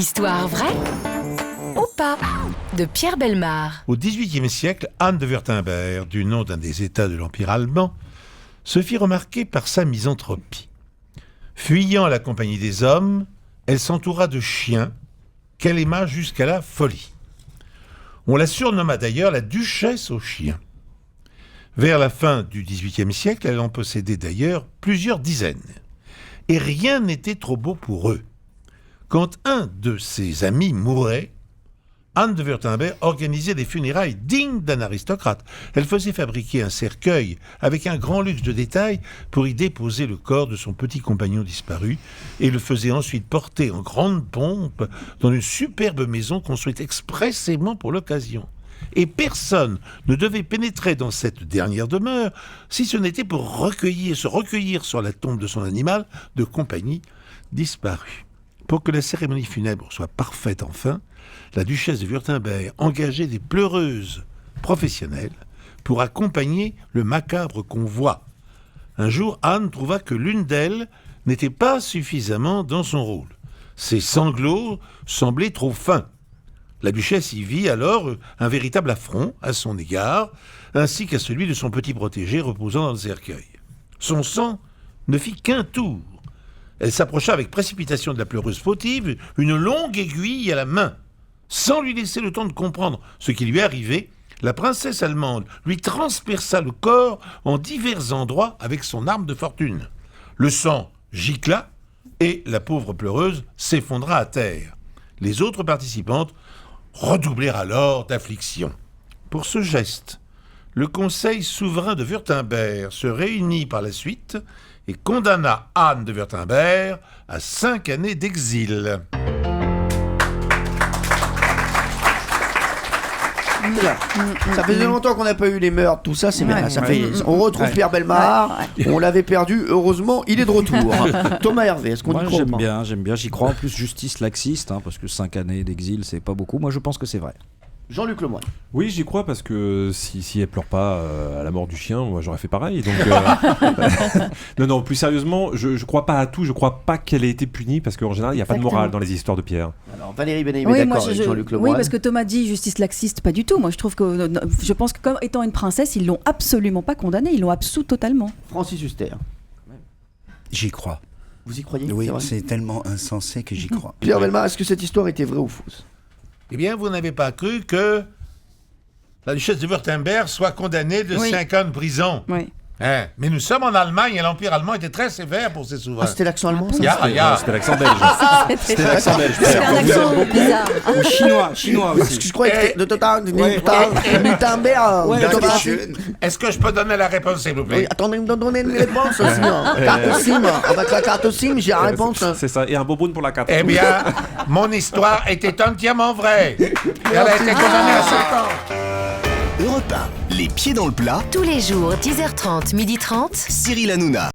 L'histoire vraie ou pas de Pierre Bellemare. Au XVIIIe siècle, Anne de Wurtemberg, du nom d'un des États de l'Empire allemand, se fit remarquer par sa misanthropie. Fuyant la compagnie des hommes, elle s'entoura de chiens qu'elle aima jusqu'à la folie. On la surnomma d'ailleurs la duchesse aux chiens. Vers la fin du XVIIIe siècle, elle en possédait d'ailleurs plusieurs dizaines. Et rien n'était trop beau pour eux. Quand un de ses amis mourait, Anne de Wurtemberg organisait des funérailles dignes d'un aristocrate. Elle faisait fabriquer un cercueil avec un grand luxe de détails pour y déposer le corps de son petit compagnon disparu et le faisait ensuite porter en grande pompe dans une superbe maison construite expressément pour l'occasion. Et personne ne devait pénétrer dans cette dernière demeure si ce n'était pour se recueillir sur la tombe de son animal de compagnie disparu. Pour que la cérémonie funèbre soit parfaite enfin, la duchesse de Wurtemberg engageait des pleureuses professionnelles pour accompagner le macabre convoi. Un jour, Anne trouva que l'une d'elles n'était pas suffisamment dans son rôle. Ses sanglots semblaient trop fins. La duchesse y vit alors un véritable affront à son égard, ainsi qu'à celui de son petit protégé reposant dans le cercueil. Son sang ne fit qu'un tour. Elle s'approcha avec précipitation de la pleureuse fautive, une longue aiguille à la main. Sans lui laisser le temps de comprendre ce qui lui arrivait, la princesse allemande lui transperça le corps en divers endroits avec son arme de fortune. Le sang gicla et la pauvre pleureuse s'effondra à terre. Les autres participantes redoublèrent alors d'affliction. Pour ce geste, le conseil souverain de Wurtemberg se réunit par la suite et condamna Anne de Wurtemberg à 5 années d'exil. Ça faisait longtemps qu'on n'a pas eu les meurtres, tout ça, c'est bien. On retrouve Pierre Bellemare, on l'avait perdu, heureusement, il est de retour. Thomas Hervé, est-ce qu'on y croit? J'aime bien, j'y crois. En plus, justice laxiste, parce que 5 années d'exil, c'est pas beaucoup. Moi, je pense que c'est vrai. Jean-Luc Lemoyne. Oui, j'y crois parce que si elle pleure pas à la mort du chien, moi j'aurais fait pareil. Donc, non, plus sérieusement, je crois pas à tout. Je crois pas qu'elle ait été punie parce qu'en général, il n'y a pas de morale dans les histoires de Pierre. Alors, Valérie Benahim est d'accord avec Jean-Luc Lemoyne. Oui, parce que Thomas dit justice laxiste, pas du tout. Moi, je pense que comme étant une princesse, ils l'ont absolument pas condamnée. Ils l'ont absous totalement. Francis Huster. J'y crois. Vous y croyez? Oui, c'est tellement insensé que j'y crois. Pierre Bellemare, est-ce que cette histoire était vraie ou fausse? Eh bien, vous n'avez pas cru que la duchesse de Wurtemberg soit condamnée de 5 ans de prison. Oui. Hein? Mais nous sommes en Allemagne et l'Empire allemand était très sévère pour ses souverains. Ah, c'était l'accent allemand, ça? C'était l'accent belge. C'était l'accent belge. C'est un accent bizarre. Ou chinois Parce aussi. que je croyais que c'était de total, Est-ce que je peux donner la réponse, s'il vous plaît? Oui, attendez, me donner une réponse aussi. Carte SIM, avec la carte SIM, j'ai la réponse. C'est ça, et un bonbon pour la carte. Eh bien, mon histoire était entièrement vraie. Elle a été condamnée à 5 ans. Europe 1, les pieds dans le plat. Tous les jours, 10h30, 12h30. Cyril Hanouna.